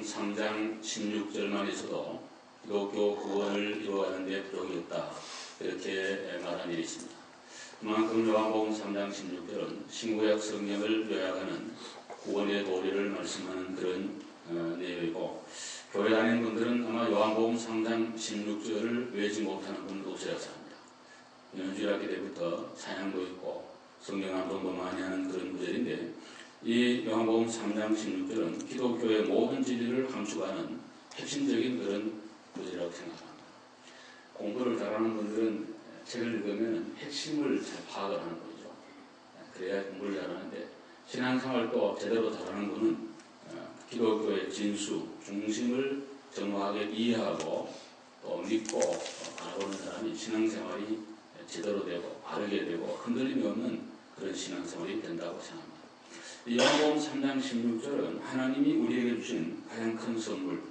3장 16절만 있어도 기독교 구원을 이루어가는 데 부족이 없다. 이렇게 말한 일이 있습니다. 그만큼 요한복음 3장 16절은 신구약 성경을 요약하는 구원의 도리를 말씀하는 그런 내용이고, 교회 다니는 분들은 아마 요한복음 3장 16절을 외지 못하는 분도 없으리라 생각합니다. 연주일학기 때부터 찬양도 있고 성경 암송도 많이 하는 그런 구절인데, 이 요한복음 3장 16절은 기독교의 모든 진리를 감축하는 핵심적인 그런 구절이라고 생각합니다. 공부를 잘하는 분들은 책을 읽으면 핵심을 잘 파악을 하는 거죠. 그래야 공부를 잘하는데, 신앙생활도 제대로 잘하는 분은 기독교의 진수, 중심을 정확하게 이해하고 또 믿고 바라보는 사람이 신앙생활이 제대로 되고 바르게 되고 흔들림이 없는 그런 신앙생활이 된다고 생각합니다. 이 요한복음 3장 16절은 하나님이 우리에게 주신 가장 큰 선물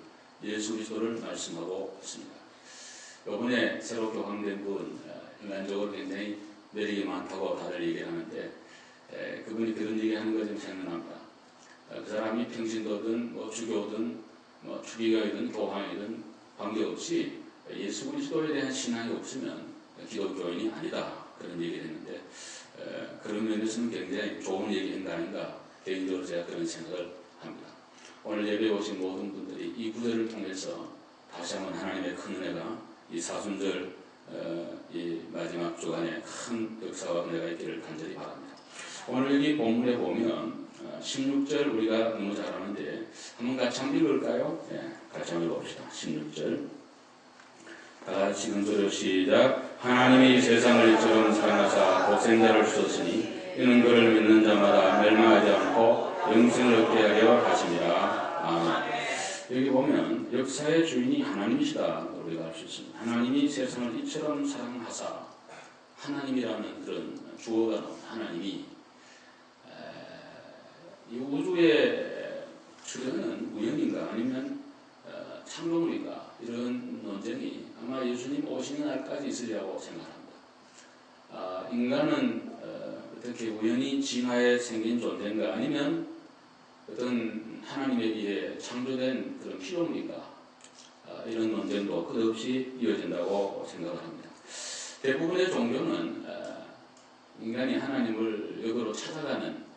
예수 그리스도를 말씀하고 있습니다. 이번에 새로 교황된 분, 인간적으로 굉장히 매력이 많다고 다들 얘기하는데, 그분이 그런 얘기하는 거 좀 생각납니다. 그 사람이 평신도든 주교든 추기가이든 교황이든 관계없이 예수 그리스도에 대한 신앙이 없으면 기독교인이 아니다, 그런 얘기를 했는데, 그런 면에서는 굉장히 좋은 얘기인 거 아닌가, 개인적으로 제가 그런 생각을 합니다. 오늘 예배에 오신 모든 분들이 이 구절을 통해서 다시 한번 하나님의 큰 은혜가 이 사순절 이 마지막 주간에 큰 역사와 은혜가 있기를 간절히 바랍니다. 오늘 여기 본문에 보면 16절 우리가 너무 잘 아는데 한번 같이 한번 읽을까요? 네, 같이 한번 읽어봅시다. 16절 다 같이 근소리로 시작. 하나님이 세상을 이처럼 사랑하사 독생자를 주셨으니 이는 그를 믿는 자마다 멸망하지 않고 영생을 얻게 하려 하심이라. 아멘. 여기 보면 역사의 주인이 하나님이시다 우리가 알 수 있습니다. 하나님이 세상을 이처럼 사랑하사, 하나님이라는 그런 주어가 나온 하나님이 이 우주의 출현은 우연인가 아니면 창조물인가, 이런 논쟁이 아마 예수님 오시는 날까지 있으리라고 생각합니다. 인간은 어떻게 우연히 진화에 생긴 존재인가 아니면 어떤 하나님에 의해 창조된 그런 피조물인가, 이런 논쟁도 끝없이 이어진다고 생각을 합니다. 대부분의 종교는 인간이 하나님을 역으로 찾아가는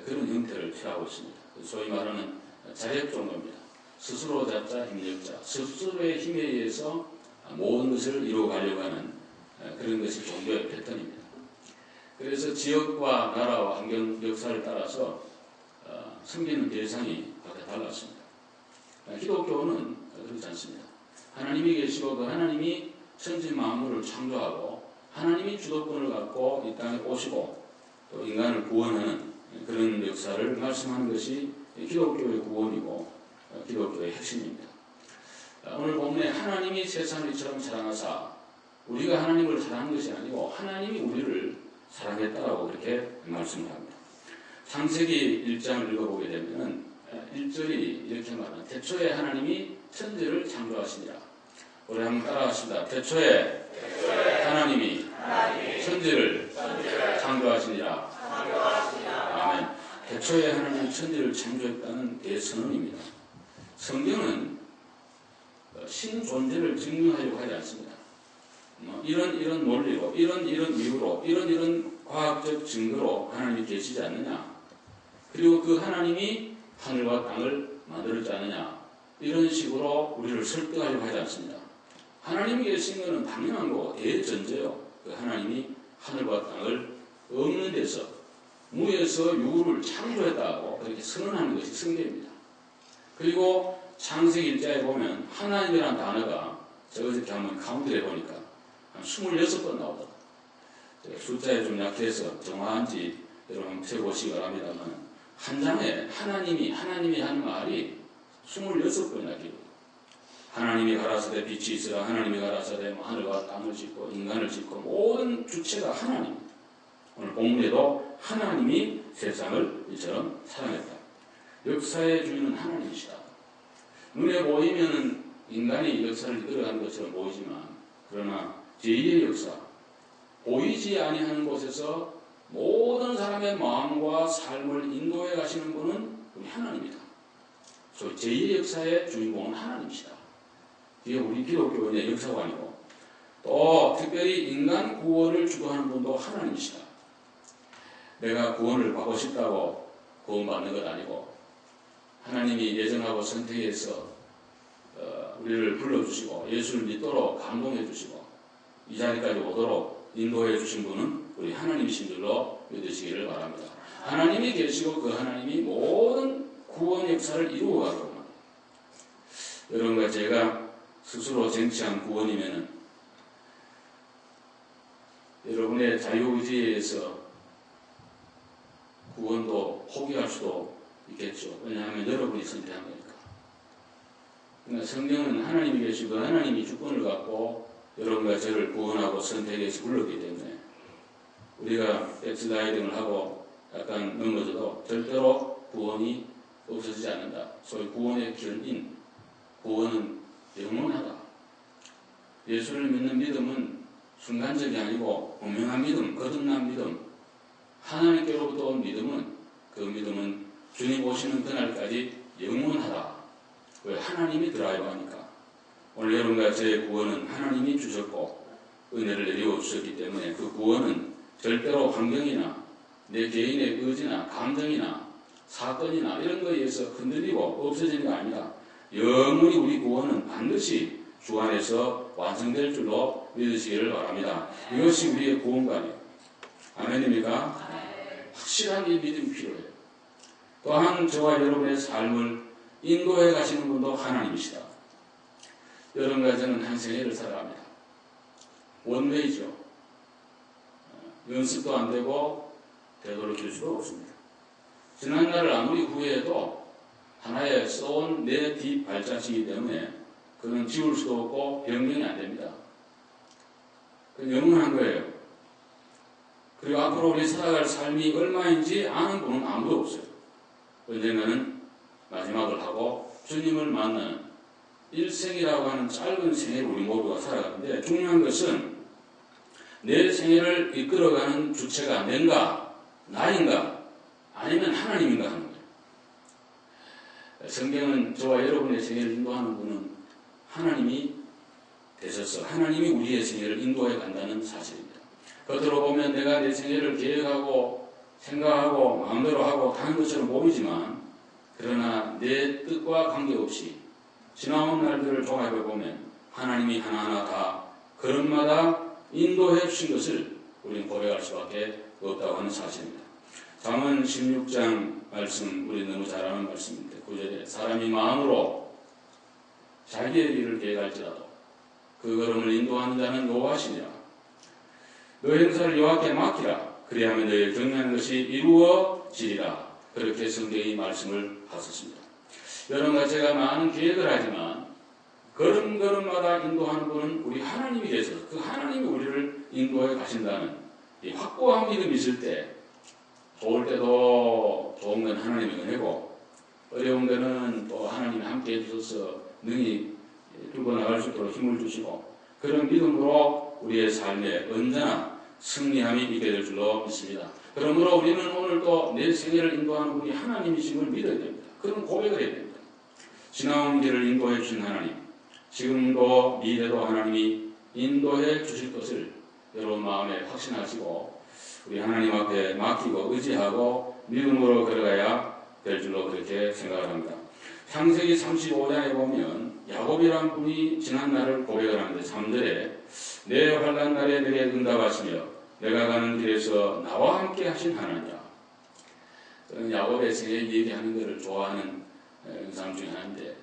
그런 형태를 취하고 있습니다. 소위 말하는 자력 종교입니다. 스스로 잡자 힘력자, 스스로의 힘에 의해서 모든 것을 이루어가려고 하는 그런 것이 종교의 패턴입니다. 그래서 지역과 나라와 환경, 역사를 따라서 섬기는 대상이 각각 달랐습니다. 기독교는 그렇지 않습니다. 하나님이 계시고 그 하나님이 천지 만물을 창조하고 하나님이 주도권을 갖고 이 땅에 오시고 또 인간을 구원하는 그런 역사를 말씀하는 것이 기독교의 구원이고 기독교의 핵심입니다. 오늘 본문에 하나님이 세상을 이처럼 사랑하사, 우리가 하나님을 사랑한 것이 아니고 하나님이 우리를 사랑했다라고 그렇게 말씀을 합니다. 창세기 1장을 읽어보게 되면 1절이 이렇게 말합니다. 태초에 하나님이 천지를 창조하시니라. 우리 한번 따라하십니다. 태초에 하나님이 천지를 창조하시니라. 아멘. 태초에 하나님이 천지를 창조했다는 대선언입니다. 성경은 신 존재를 증명하려고 하지 않습니다. 이런 논리로, 이런 이유로, 이런 과학적 증거로 하나님이 계시지 않느냐, 그리고 그 하나님이 하늘과 땅을 만들었지 않느냐, 이런 식으로 우리를 설득하려고 하지 않습니다. 하나님이 계신 것은 당연한 거고 대전제요. 그 하나님이 하늘과 땅을 없는 데서 무에서 유를 창조했다고 그렇게 선언하는 것이 성경입니다. 그리고 창세기 1장에 보면 하나님이라는 단어가 제가 어저께 한번 카운트를 해보니까 한 26번 나오더라고요. 숫자에 좀 약해서 정확한지 여러분 세보시기 바랍니다만, 한 장에 하나님이 하는 말이 26번이나 기록해요. 하나님이 가라사대 빛이 있으라, 하나님이 가라사대 하늘과 땅을 짓고 인간을 짓고 모든 주체가 하나님입니다. 오늘 본문에도 하나님이 세상을 이처럼 사랑했다. 역사의 주인은 하나님이시다. 눈에 보이면 인간이 역사를 이끌어가는 것처럼 보이지만, 그러나 제2의 역사, 보이지 아니하는 곳에서 모든 사람의 마음과 삶을 인도해 가시는 분은 우리 하나님이다. 소위 제2의 역사의 주인공은 하나님이시다. 이게 우리 기독교인의 역사관이고 또 특별히 인간 구원을 주도하는 분도 하나님이시다. 내가 구원을 받고 싶다고 구원받는 것 아니고 하나님이 예정하고 선택해서 우리를 불러주시고 예수를 믿도록 감동해 주시고 이 자리까지 오도록 인도해 주신 분은 우리 하나님이신 줄로 믿으시기를 바랍니다. 하나님이 계시고 그 하나님이 모든 구원 역사를 이루어 가고 여러분과 제가 스스로 쟁취한 구원이면은 여러분의 자유의지에 의해서 구원도 포기할 수도 있겠죠. 왜냐하면 여러분이 선택한 거니까. 그러니까 성경은 하나님이 계시고 하나님이 주권을 갖고 여러분과 저를 구원하고 선택해서 불렀기 때문에 우리가 백슬라이딩을 하고 약간 넘어져도 절대로 구원이 없어지지 않는다. 소위 구원의 결인, 구원은 영원하다. 예수를 믿는 믿음은 순간적이 아니고 분명한 믿음, 거듭난 믿음, 하나님께로부터 온 믿음은 그 믿음은 주님 오시는 그날까지 영원하다. 왜? 하나님이 드라이버하니까. 오늘 여러분과 제 구원은 하나님이 주셨고 은혜를 내리워 주셨기 때문에 그 구원은 절대로 환경이나 내 개인의 의지나 감정이나 사건이나 이런 거에 의해서 흔들리고 없어지는 게 아니라 영원히 우리 구원은 반드시 주 안에서 완성될 줄로 믿으시기를 바랍니다. 이것이 우리의 구원관이에요. 아멘입니까? 확실한 이 믿음이 필요해요. 또한 저와 여러분의 삶을 인도해 가시는 분도 하나님이시다. 여러분과 저는 한 생애를 살아갑니다. 원웨이죠. 연습도 안 되고 되돌아길 수도 없습니다. 지난 날을 아무리 후회해도 하나의 쏘은 내 뒷발자취이기 때문에 그건 지울 수도 없고 변경이 안 됩니다. 그건 영원한 거예요. 그리고 앞으로 우리 살아갈 삶이 얼마인지 아는 분은 아무도 없어요. 언젠가는 마지막을 하고 주님을 만나는 일생이라고 하는 짧은 생애를 우리 모두가 살아가는데 중요한 것은 내 생애를 이끌어가는 주체가 내가, 나인가, 아니면 하나님인가 하는 거예요. 성경은 저와 여러분의 생애를 인도하는 분은 하나님이 되셔서 하나님이 우리의 생애를 인도해 간다는 사실입니다. 겉으로 보면 내가 내 생애를 계획하고 생각하고 마음대로 하고 하는 것처럼 보이지만 그러나 내 뜻과 관계없이 지나온 날들을 종합해 보면 하나님이 하나하나 다 걸음마다 인도해 주신 것을 우리는 고백할 수밖에 없다고 하는 사실입니다. 잠언 16장 말씀 우리 너무 잘 아는 말씀입니다. 9절에 사람이 마음으로 자기의 길을 계획할지라도 그 걸음을 인도하는 자는 여호와시니라. 너 행사를 여호와께 맡기라. 그리하면 너의 경배하는 것이 이루어지리라. 그렇게 성경이 말씀을 하셨습니다. 여러분과 제가 많은 계획을 하지만 걸음걸음마다 인도하는 분은 우리 하나님이 계셔서 그 하나님이 우리를 인도해 가신다는 이 확고한 믿음이 있을 때 좋을 때도 좋은 건 하나님의 은혜고 어려운 거는 또 하나님이 함께 해주셔서 능히 들고 나갈 수 있도록 힘을 주시고 그런 믿음으로 우리의 삶에 언제나 승리함이 있게 될 줄로 믿습니다. 그러므로 우리는 오늘 또 내 생애를 인도하는 분이 하나님이심을 믿어야 됩니다. 그런 고백을 해야 됩니다. 지나온 길을 인도해 주신 하나님, 지금도 미래도 하나님이 인도해 주실 것을 여러분 마음에 확신하시고 우리 하나님 앞에 맡기고 의지하고 믿음으로 걸어가야 될 줄로 그렇게 생각을 합니다. 창세기 35장에 보면 야곱이라는 분이 지난 날을 고백을 하는데 3절에 내 환난 날에 내게 응답하시며 내가 가는 길에서 나와 함께 하신 하나님이라. 저는 야곱의 생애 얘기하는 것을 좋아하는 사람 중에 하나인데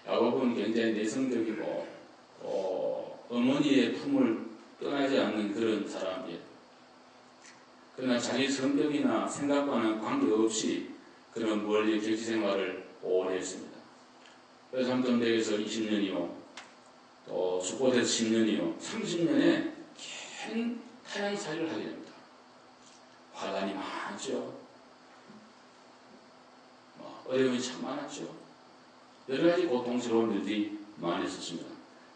야곱은 굉장히 내성적이고 어머니의 품을 떠나지 않는 그런 사람이에요. 그러나 자기 성격이나 생각과는 관계없이 그런 멀리 격지 생활을 오래 했습니다. 그래서 삼점대에서 20년이요, 또 수꽃에서 10년이요, 30년에 긴 타향살이를 하게 됩니다. 화단이 많았죠. 어려움이 참 많았죠. 여러 가지 고통스러운 일들이 많이 있었습니다.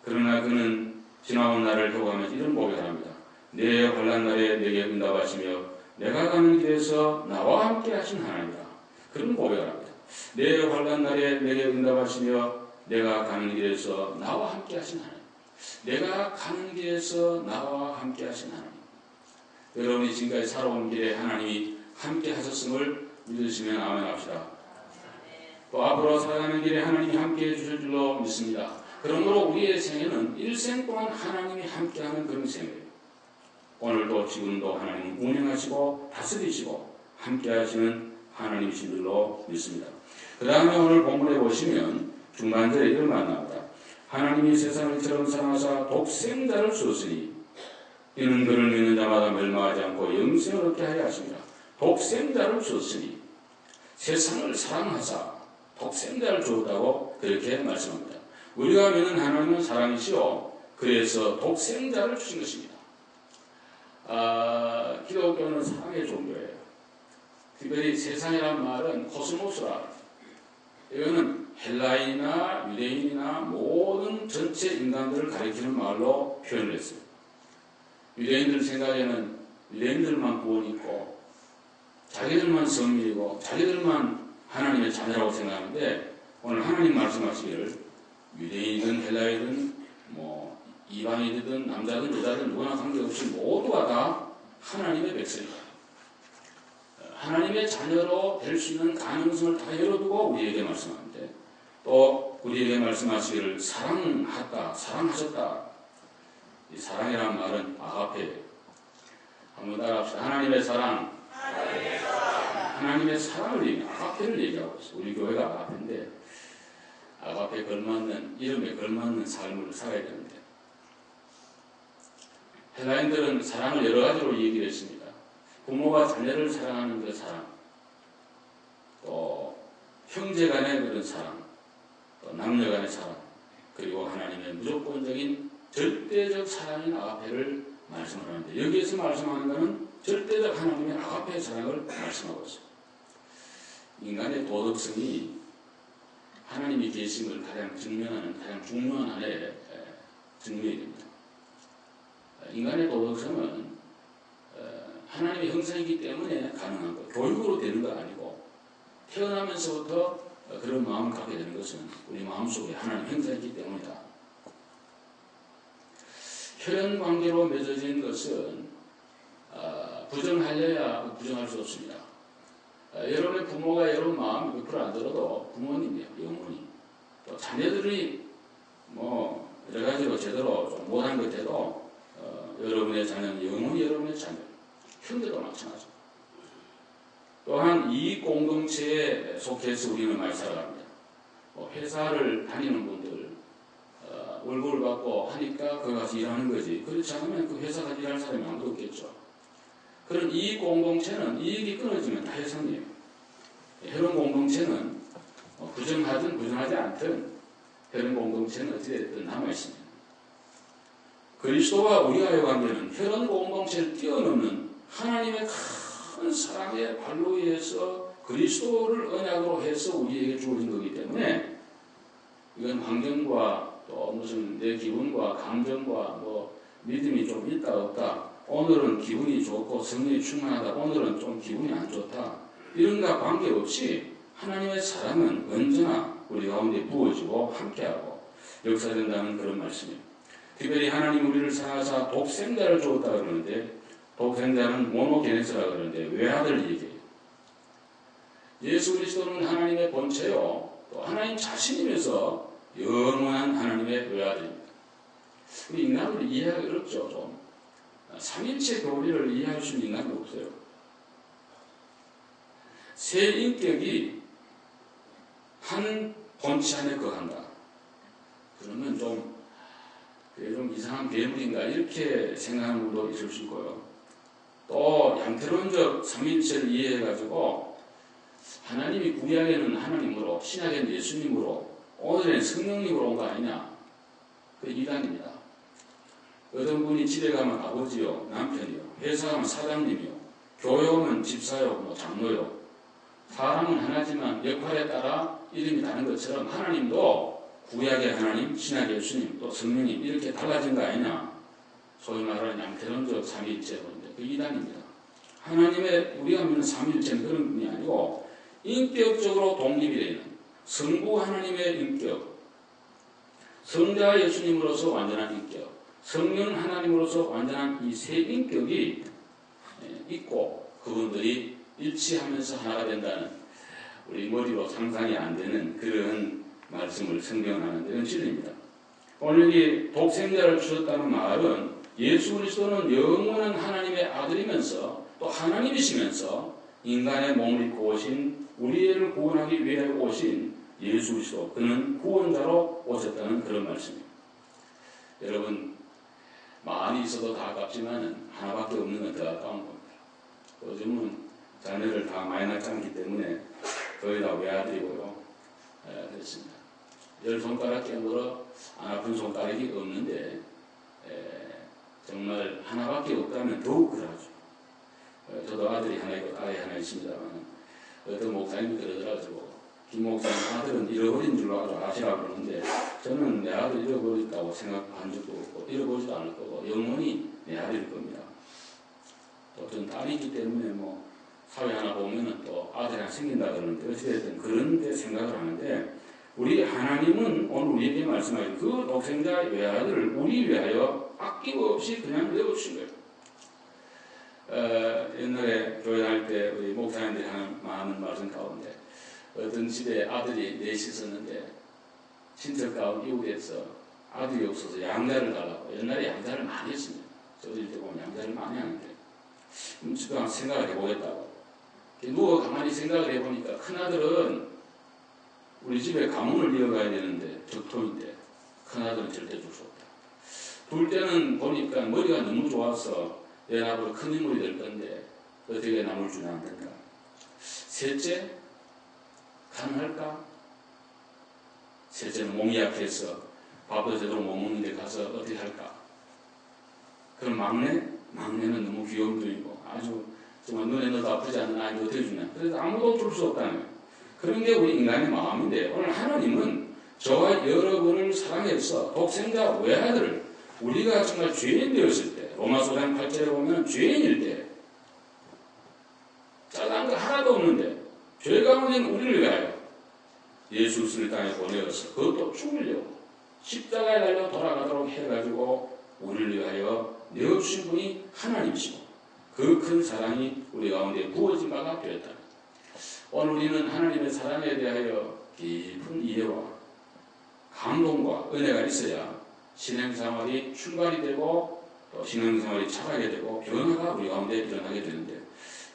그러나 그는 지나온 날을 회고하면서 이런 고백을 합니다. 내 환난 날에 내게 응답하시며 내가 가는 길에서 나와 함께 하신 하나님이라. 그런 고백을 합니다. 내 환난 날에 내게 응답하시며 내가 가는 길에서 나와 함께 하신 하나님. 내가 가는 길에서 나와 함께 하신 하나님. 여러분이 지금까지 살아온 길에 하나님이 함께 하셨음을 믿으시면 아멘 합시다. 또 앞으로 살아가는 길에 하나님이 함께 해주실 줄로 믿습니다. 그러므로 우리의 생애는 일생 동안 하나님이 함께하는 그런 생애예요. 오늘도 지금도 하나님 운행하시고 다스리시고 함께하시는 하나님이신 줄로 믿습니다. 그 다음에 오늘 본문에 보시면 중반절에 이런 말 나옵니다. 하나님이 세상을 이처럼 사랑하사 독생자를 주었으니 이는 그를 믿는 자마다 멸망하지 않고 영생을 얻게 하려 하십니다. 독생자를 주었으니 세상을 사랑하사 독생자를 주었다고 그렇게 말씀합니다. 우리가 믿는 하나님은 사랑이시요 그래서 독생자를 주신 것입니다. 기독교는 사랑의 종교예요. 특별히 세상이란 말은 코스모스라. 이거는 헬라인이나 유대인이나 모든 전체 인간들을 가리키는 말로 표현을 했어요. 유대인들 생각에는 유대인들만 구원이 있고 자기들만 성민이고 자기들만 하나님의 자녀라고 생각하는데 오늘 하나님 말씀하시기를 유대인이든 헬라인이든 뭐 이방인이든 남자든 여자든 누구나 관계없이 모두가 다 하나님의 백성이다. 하나님의 자녀로 될 수 있는 가능성을 다 열어두고 우리에게 말씀하는데 또 우리에게 말씀하시기를 사랑하셨다. 이 사랑이라는 말은 아가페예요. 한번 따라합시다. 하나님의 사랑. 하나님의 사랑을 얘기하고 아가페를 얘기하고 있어요. 우리 교회가 아가페인데 아가페에 걸맞는 이름에 걸맞는 삶을 살아야 되는데 헬라인들은 사랑을 여러 가지로 얘기를 했습니다. 부모가 자녀를 사랑하는 그 사랑, 또 형제 간의 그런 사랑, 또 남녀 간의 사랑, 그리고 하나님의 무조건적인 절대적 사랑인 아가페를 말씀을 하는데 여기에서 말씀하는 것은 절대적 하나님의 아가페의 사랑을 말씀하고 있습니다. 인간의 도덕성이 하나님이 계심을 가장 증명하는 가장 중요한 하나의 증명이 됩니다. 인간의 도덕성은 하나님의 형상이기 때문에 가능한 것, 교육으로 되는 거 아니고 태어나면서부터 그런 마음을 갖게 되는 것은 우리 마음속에 하나님 형상이기 때문이다. 혈연 관계로 맺어진 것은 부정하려야 부정할 수 없습니다. 여러분의 부모가 여러분 마음이 100% 안 들어도 부모님이에요, 어머니. 또 자녀들이 뭐 여러 가지로 제대로 좀 못한 것 해도 여러분의 자녀는 영원히 여러분의 자녀. 형제도 마찬가지입니다. 또한 이익 공동체에 속해서 우리는 많이 살아갑니다. 회사를 다니는 분들 월급을 받고 하니까 거기 가서 일하는 거지. 그렇지 않으면 그 회사 가서 일할 사람이 아무도 없겠죠. 그런 이익 공동체는 이익이 끊어지면 다 해산이에요. 혈연 공동체는 부정하든 부정하지 않든 혈연 공동체는 어찌됐든 남아있습니다. 그리스도와 우리와의 관계는 혈연 공동체를 뛰어넘는 하나님의 큰 사랑의 발로 의해서 그리스도를 언약으로 해서 우리에게 주어진 거기 때문에 이건 환경과 또 무슨 내 기분과 감정과 뭐 믿음이 좀 있다 없다, 오늘은 기분이 좋고 성령이 충만하다, 오늘은 좀 기분이 안 좋다, 이런 것과 관계없이 하나님의 사랑은 언제나 우리 가운데 부어지고 함께하고 역사된다는 그런 말씀이에요. 특별히 하나님 우리를 사랑하사 독생자를 주었다 그러는데 독생자는 모노게네스라 그러는데 외아들 얘기예요. 예수 그리스도는 하나님의 본체요 또 하나님 자신이면서 영원한 하나님의 외아들입니다. 우리 인간을 이해하기 어렵죠. 좀 삼일체 교리를 이해할 수 있는 인간이 없어요. 세 인격이 한 본체 안에 거한다. 그러면 좀 이상한 괴물인가 이렇게 생각하는 분도 있을 수 있고요. 또 양태론적 삼일체를 이해해가지고 하나님이 구약에는 하나님으로 신약에는 예수님으로 오늘은 성령님으로 온 거 아니냐, 그 이단입니다. 어떤 분이 집에 가면 아버지요 남편이요, 회사 가면 사장님이요, 교회 오면 집사요 뭐 장로요, 사람은 하나지만 역할에 따라 이름이 다른 것처럼 하나님도 구약의 하나님, 신약의 예수님, 또 성령님 이렇게 달라진 거 아니냐, 소위 말하는 양태론적 삼위일체론인데 그 이단입니다. 하나님의 우리가 믿는 삼위일체는 그런 분이 아니고 인격적으로 독립이 되어 있는 성부 하나님의 인격, 성자 예수님으로서 완전한 인격, 성령 하나님으로서 완전한 이 세 인격이 있고 그분들이 일치하면서 하나가 된다는 우리 머리로 상상이 안 되는 그런 말씀을 성경은 하는데 이건 진리입니다. 오늘 여기 독생자를 주셨다는 말은 예수 그리스도는 영원한 하나님의 아들이면서 또 하나님이시면서 인간의 몸을 입고 오신 우리를 구원하기 위해 오신 예수 그리스도, 그는 구원자로 오셨다는 그런 말씀입니다. 여러분, 많이 있어도 다 아깝지만 하나밖에 없는 건 더 아까운 겁니다. 요즘은 자녀를 다 많이 낳지 않기 때문에 거의 다 외아들이고요. 그렇습니다. 10손가락 깨물어 안 아픈 손가락이 없는데 정말 하나밖에 없다면 더욱 그러하죠. 저도 아들이 하나 있고 딸이 하나 있습니다만 어떤 목사님이 그러더라고요. 김 목사님 아들은 잃어버린 줄로 아시라고 그러는데 저는 내 아들 잃어버렸다고 생각한 적도 없고 잃어버리지도 않을 거고 영원히 내 아들일 겁니다. 또 전 딸이기 때문에 뭐 사회 하나 보면은 또 아들 하나 생긴다 그러는데 어찌됐든 그런 데 생각을 하는데 우리 하나님은 오늘 우리에게 말씀하신 그 독생자 외아들을 우리 위하여 아낌없이 그냥 내어주신 거예요. 옛날에 교회 다닐 때 우리 목사님들이 하는 많은 말씀 가운데 어떤 집에 아들이 넷이 있었는데 친척 가운 이웃에서 아들이 없어서 양자를 달라고. 옛날에 양자를 많이 했습니다. 저들 때 보면 양자를 많이 하는데 지금 생각을 해보겠다고. 누워 가만히 생각을 해보니까 큰아들은 우리 집에 가문을 이어가야 되는데 적통인데 큰아들은 절대 줄 수 없다. 둘째는 보니까 머리가 너무 좋아서 내 앞으로 큰 인물이 될 건데 어떻게 남을 주면 안 된다. 셋째, 가능할까? 셋째는 몸이 약해서 밥도 제대로 못 먹는데 가서 어떻게 할까? 그럼 막내는 너무 귀여운 분이고 아주 정말 눈에 넣어도 아프지 않는 아이를 어떻게 주냐. 그래서 아무도 줄 수 없다는 거예요. 그런 게 우리 인간의 마음인데 오늘 하나님은 저와 여러분을 사랑해서 독생자 외아들을 우리가 정말 죄인 되었을 때 로마서 5장 8절에 보면 죄인일 때 잘난 거 하나도 없는데 죄 가운데 있는 우리를 위하여 예수 그리스도를 땅에 보내어서 그것도 죽으려고 십자가에 달려 돌아가도록 해가지고 우리를 위하여 내어주신 분이 하나님이시고 그 큰 사랑이 우리 가운데 부어진 바가 되었다. 오늘 우리는 하나님의 사랑에 대하여 깊은 이해와 감동과 은혜가 있어야 신앙생활이 출발이 되고 또 신앙생활이 자라게 되고 변화가 우리 가운데 일어나게 되는데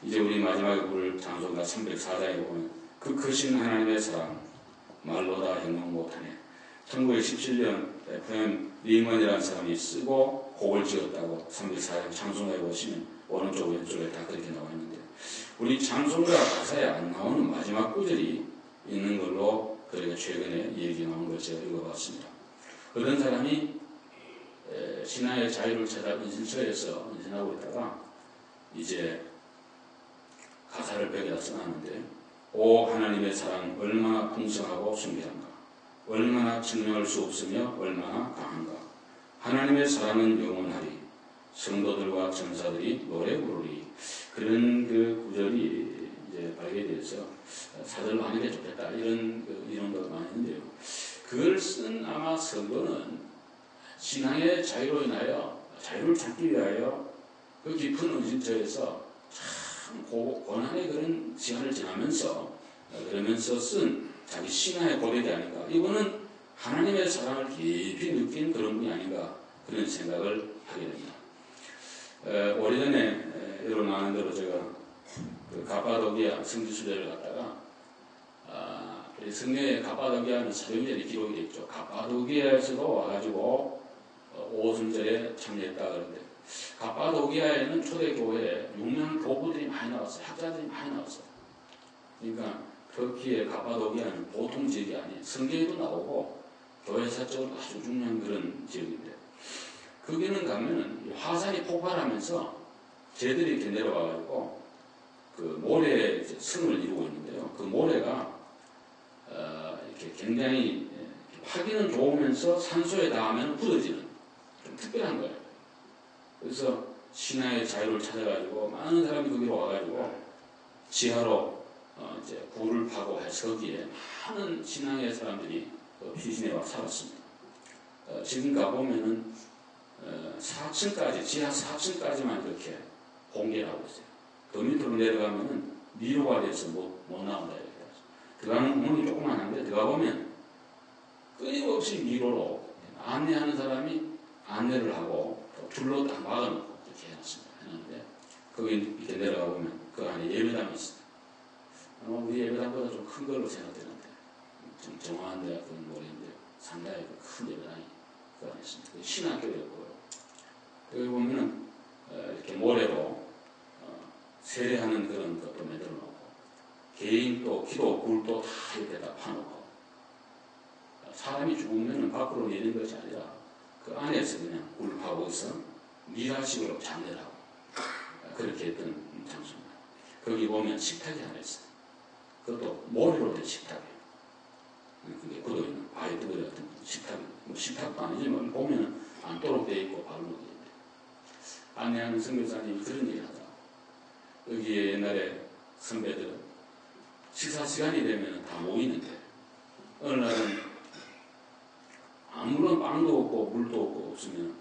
이제 우리 마지막에 볼 찬송가 304장에 보면 그 크신 하나님의 사랑 말로 다 형용 못하네. 1917년 FM 리먼이라는 사람이 쓰고 곡을 지었다고 304장 찬송가에 보시면 오른쪽 왼쪽에 다 그렇게 나와 있는데 우리 찬송가 가사에 안 나오는 마지막 구절이 있는 걸로 그렇게 최근에 얘기 나온 걸 제가 읽어봤습니다. 어떤 사람이 신앙의 자유를 찾아 은신처에서 은신하고 있다가 이제 가사를 벽에다 써놨는데 오 하나님의 사랑 얼마나 풍성하고 순결한가 얼마나 증명할 수 없으며 얼마나 강한가 하나님의 사랑은 영원하리 성도들과 전사들이 노래 부르리. 그런 그 구절이 이제 발견돼서 사절로 하는 게 좋겠다. 이런 거 많이 있는데요. 그걸 쓴 아마 성도는 신앙의 자유로 인하여 자유를 찾기 위하여 그 깊은 은신처에서 참 고난의 그런 시간을 지나면서 그러면서 쓴 자기 신앙의 고백이 아닌가. 이거는 하나님의 사랑을 깊이 느낀 그런 분이 아닌가. 그런 생각을 하게 됩니다. 오래전에 여러분 아는 대로 제가 그 가파도기아 성지순례를 갔다가 성경에 가파도기아는 사도행전에 기록이 되어 있죠. 가파도기아에서도 와가지고 오순절에 참여했다 그러는데 가파도기아에는 초대교회에 유명한 교부들이 많이 나왔어요. 학자들이 많이 나왔어요. 그러니까 터키의 가파도기아는 보통 지역이 아니에요. 성경에도 나오고 교회사적으로 아주 중요한 그런 지역인데 거기는 가면은 화산이 폭발하면서 쟤들이 이렇게 내려와가지고 그 모래 성을 이루고 있는데요. 그 모래가 이렇게 굉장히 파기는 좋으면서 산소에 닿으면 굳어지는 좀 특별한 거예요. 그래서 신앙의 자유를 찾아가지고 많은 사람이 거기로 와가지고 지하로 이제 굴을 파고 해서 거기에 많은 신앙의 사람들이 피신해 와 살았습니다. 지금 가보면은 4층까지, 지하 4층까지만 이렇게 공개를 하고 있어요. 더 밑으로 내려가면은 미로가 돼서 못 나온다 이렇게 해서 들어가는 구멍이 조그만한데 들어가보면 끊임없이 미로로 안내하는 사람이 안내를 하고 또 줄로 딱 막아놓고 이렇게 해놨습니다. 해놨는데 거기 이렇게 내려가 보면 그 안에 예배당이 있습니다. 우리 예배당보다 좀 큰 걸로 생각되는데 좀 정화한데 그런 모르겠는데 상당히 큰 예배당이 그 안에 있습니다. 신학교였고요. 여기 보면은 이렇게 모래로 세례하는 그런 것도 만들어 놓고 개인 또 기도 굴도 다 이렇게 다 파놓고 사람이 죽으면 밖으로 내리는 것이 아니라 그 안에서 그냥 굴 파고 있어 미라식으로 장례를 하고 그렇게 했던 장소입니다. 거기 보면 식탁이 하나 있어요. 그것도 모래로 된 식탁이에요. 그게 굳어있는 바위 덩어리 같은 식탁, 뭐 식탁도 아니지만 보면 안도록 되어 있고 바로 놓여 있는데 안내하는 선교사님이 그런 얘기 하더라고요. 여기에 옛날에 선배들은 식사 시간이 되면 다 모이는데 어느 날은 아무런 빵도 없고 물도 없고 없으면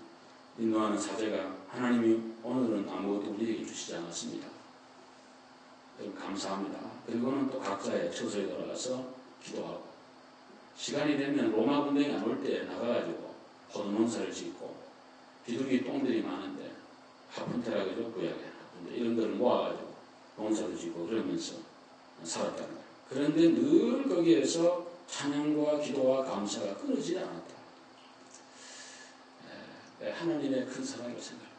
인도하는 사제가 하나님이 오늘은 아무것도 우리에게 주시지 않았습니다. 감사합니다. 그리고는 또 각자의 처소에 돌아가서 기도하고 시간이 되면 로마 군대가 안 올 때 나가가지고 포도농사를 짓고 비둘기 똥들이 많은데 하푼테라 그죠? 구약에 하푼테 이런 거를 모아가지고 농사를 짓고 그러면서 살았다는 거예요. 그런데 늘 거기에서 찬양과 기도와 감사가 끊어지지 않았다. 하나님의 큰 사랑을 생각합니다.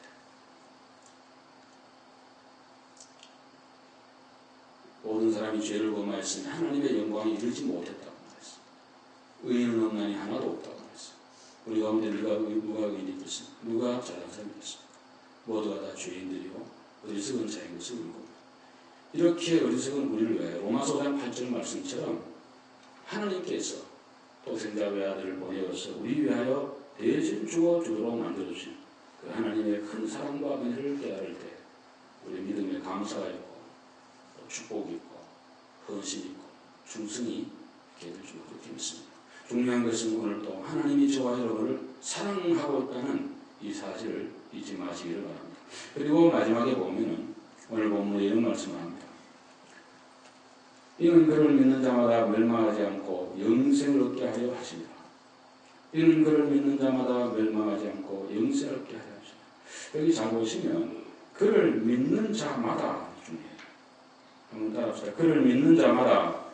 모든 사람이 죄를 범하였으면 하나님의 영광이 이르지 못했다고 말했습니다. 의인은 없나니 하나도 없다고 말했습니다. 우리 가운데 누가 의인이 있겠습니까? 누가 잘난 사람이 있겠습니까? 모두가 다 죄인들이고 어리석은 자인 것을 알고 이렇게 어리석은 우리를 위하여 로마서 8절 말씀처럼 하나님께서 독생자 외아들을 보내어서 우리 위하여 대신 죽어주도록 만들어주신 그 하나님의 큰 사랑과 은혜를 깨달을 때 우리 믿음에 감사가 있고 축복이 있고 헌신이 있고 충성이 있게 될 줄 그렇게 믿습니다. 중요한 것은 오늘도 하나님이 저와 여러분을 사랑하고 있다는 이 사실을 잊지 마시기를 바랍니다. 그리고 마지막에 보면은 오늘 본문에 이런 말씀을 합니다. 이는 그를 믿는 자마다 멸망하지 않고 영생을 얻게 하려 하십니다. 이는 그를 믿는 자마다 멸망하지 않고 영생을 얻게 하려 하십니다. 여기 잘 보시면 그를 믿는 자마다 중요해요. 한번 따라합시다. 그를 믿는 자마다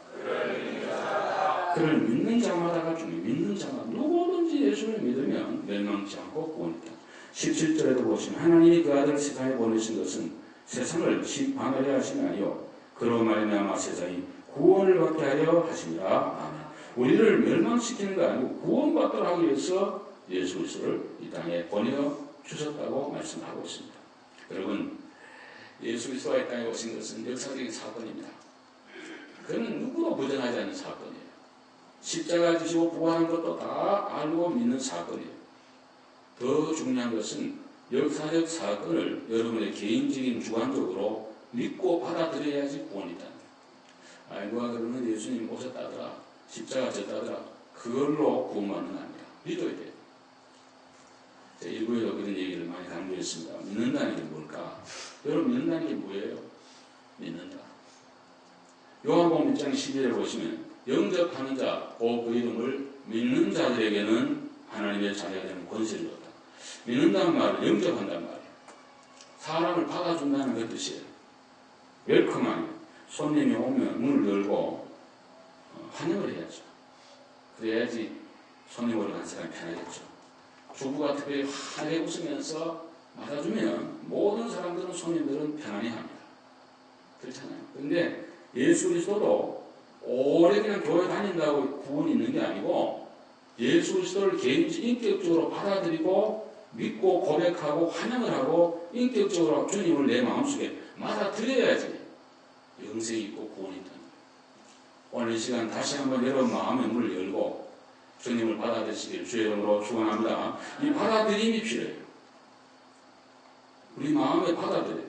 그를 믿는 자마다가 중요해요. 믿는 자마다 누구든지 예수를 믿으면 멸망치 않고 구원이 있다. 17절에도 보시면 하나님이 그 아들 세상에 보내신 것은 세상을 심판하려 하심이 아니요 그로 말미암아 세상이 구원을 받게 하려 하심이라. 아멘. 우리를 멸망시키는 거 아니고 구원받도록 하기 위해서 예수 그리스도를 이 땅에 보내어 주셨다고 말씀하고 있습니다. 여러분 예수 그리스도가 이 땅에 오신 것은 역사적인 사건입니다. 그는 누구도 부정하지 않는 사건이에요. 십자가 지시고 부활한 것도 다 알고 믿는 사건이에요. 더 중요한 것은 역사적 사건을 여러분의 개인적인 주관적으로 믿고 받아들여야지 구원이 있다는 거예요. 누가 그러면 예수님 오셨다더라, 십자가 졌다더라, 그걸로 구원받는 거 아닙니다. 믿어야 돼요. 제가 일부에도 그런 얘기를 많이 강조했습니다. 믿는다는 게 뭘까? 여러분 믿는다는 게 뭐예요? 믿는다. 요한복음 1장 12절에 보시면 영접하는 자, 곧 그 이름을 믿는 자들에게는 하나님의 자녀가 되는 권세를 줬다. 믿는다는 말은 영접한다는 말이에요. 사람을 받아준다는 그 뜻이에요. 웰컴하니 손님이 오면 문을 열고 환영을 해야죠. 그래야지 손님으로 간 사람이 편하겠죠. 주부가 특별히 환하게 웃으면서 맞아주면 모든 사람들은 손님들은 편안해합니다. 그렇잖아요. 그런데 예수 그리스도도 오래 그냥 교회 다닌다고 구원이 있는 게 아니고 예수 그리스도를 개인적 인격적으로 받아들이고 믿고 고백하고 환영을 하고 인격적으로 주님을 내 마음속에 받아들여야지 영생이 있고 구원이 있다는 거예요. 오늘 이 시간 다시 한번 여러분 마음의 문을 열고 주님을 받아들이시길 주의 이름으로 축원합니다. 이 받아들임이 필요해요. 우리 마음에 받아들여요.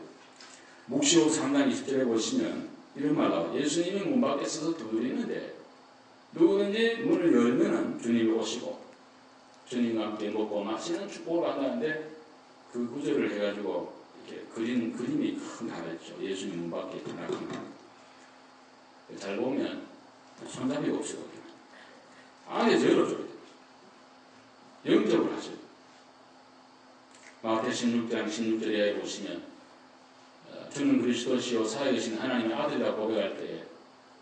묵시록 3장 20절에 보시면 이런 말 나와요. 예수님이 문 밖에 서서 두드리는데 누구든지 문을 열면은 주님이 오시고 주님과 함께 먹고 마시는 축복을 받는다는데 그 구절을 해가지고 이렇게 그린 그림이 큰 하나 있죠. 예수님 문 밖에 나갑니다. 잘 보면 손잡이 없어요. 안에서 열어줘야 돼요. 영접을 하죠. 마태 16장 16절에 보시면 주는 그리스도시요 살아계신 하나님의 아들이라 고백할 때에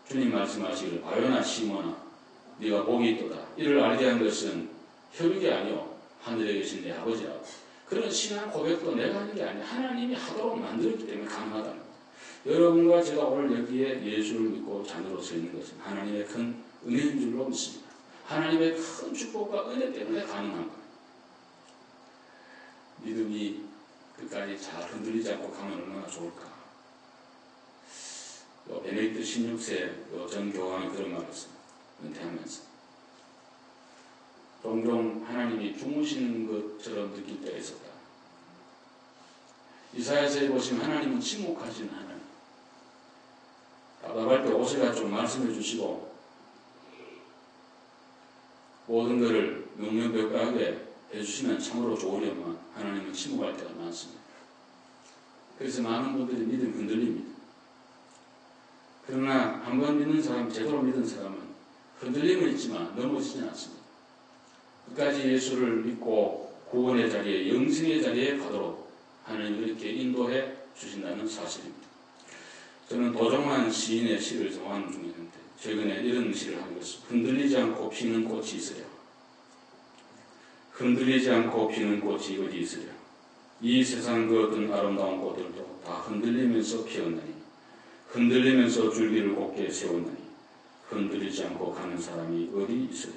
주님 말씀하시기를 바요나 시몬아 네가 복이 있도다. 이를 알게 한 것은 혈육이 아니요 하늘에 계신 내 아버지라고. 그런 신앙 고백도 내가 하는 게 아니야. 하나님이 하도록 만들었기 때문에 가능하다는 거예요. 여러분과 제가 오늘 여기에 예수를 믿고 자녀로 서 있는 것은 하나님의 큰 은혜인 줄로 믿습니다. 하나님의 큰 축복과 은혜 때문에 가능한 거예요. 믿음이 끝까지 잘 흔들리지 않고 가면 얼마나 좋을까. 베네딕트 16세 전 교황이 그런 말을 했습니다. 은퇴하면서 종종 하나님이 주무시는 것처럼 느낄 때가 있었다. 이사야서에 보시면 하나님은 침묵하시는 하나님. 답답할 때 오셔가 좀 말씀해 주시고 모든 것을 명명백백하게 해주시면 참으로 좋으려면 하나님은 침묵할 때가 많습니다. 그래서 많은 분들이 믿음이 흔들립니다. 그러나 한번 믿는 사람, 제대로 믿은 사람은 흔들림은 있지만 넘어지지는 않습니다. 끝까지 예수를 믿고 구원의 자리에, 영생의 자리에 가도록 하나님이 그렇게 인도해 주신다는 사실입니다. 저는 도종환 시인의 시를 좋아하는 중이었는데 최근에 이런 시를 하고 있습니다. 흔들리지 않고 피는 꽃이 있으랴. 흔들리지 않고 피는 꽃이 어디 있으랴. 이 세상 그 어떤 아름다운 꽃들도 다 흔들리면서 피었나니 흔들리면서 줄기를 곧게 세웠나니 흔들리지 않고 가는 사람이 어디 있으랴.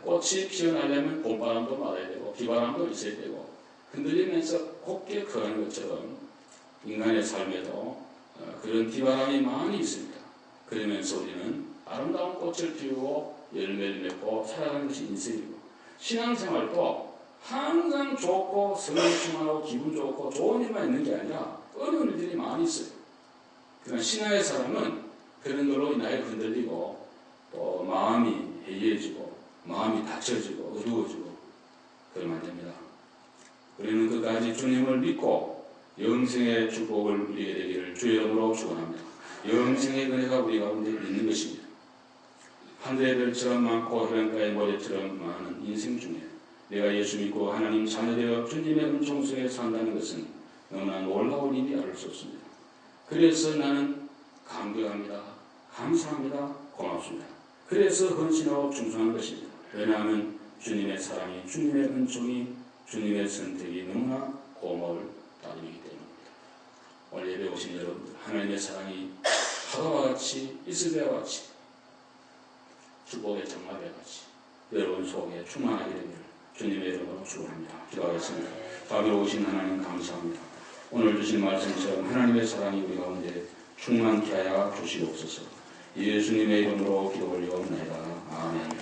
꽃이 피어나려면 봄바람도 맞아야 되고 비바람도 있어야 되고 흔들리면서 곧게 커가는 것처럼 인간의 삶에도 그런 비바람이 많이 있습니다. 그러면서 우리는 아름다운 꽃을 피우고 열매를 맺고 살아가는 것이 인생이고 신앙생활도 항상 좋고 성취하고 기분 좋고 좋은 일만 있는 게 아니라 어려운 일들이 많이 있어요. 그러나 신앙의 사람은 그런 걸로 인하여 흔들리고 또 마음이 해이해지고 마음이 닫혀지고 어두워지고 그러면 안 됩니다. 우리는 끝까지 주님을 믿고 영생의 축복을 누리게 되기를 주의 이름으로 축원합니다. 영생의 은혜가 우리 가운데 있는 것입니다. 하늘의 별처럼 많고 해변가의 모래처럼 많은 인생 중에 내가 예수 믿고 하나님 자녀되어 주님의 은총 속에 산다는 것은 너무나 놀라운 일이 아닐 수 없습니다. 그래서 나는 감격합니다. 감사합니다. 고맙습니다. 그래서 헌신하고 충성한 것입니다. 왜냐하면 주님의 사랑이, 주님의 은총이, 주님의 선택이 너무나 고마울 따름이기 때문입니다. 오늘 예배 오신 여러분들, 하나님의 사랑이 파도와 같이 이슬배와 같이 축복의 장마배와 같이 여러분 속에 충만하게 되기를 주님의 이름으로 축원합니다. 기도하겠습니다. 자비로 오신 하나님 감사합니다. 오늘 주신 말씀처럼 하나님의 사랑이 우리 가운데 충만케 하여 주시옵소서. 예수님의 이름으로 기도 올려옵나이다. 아멘.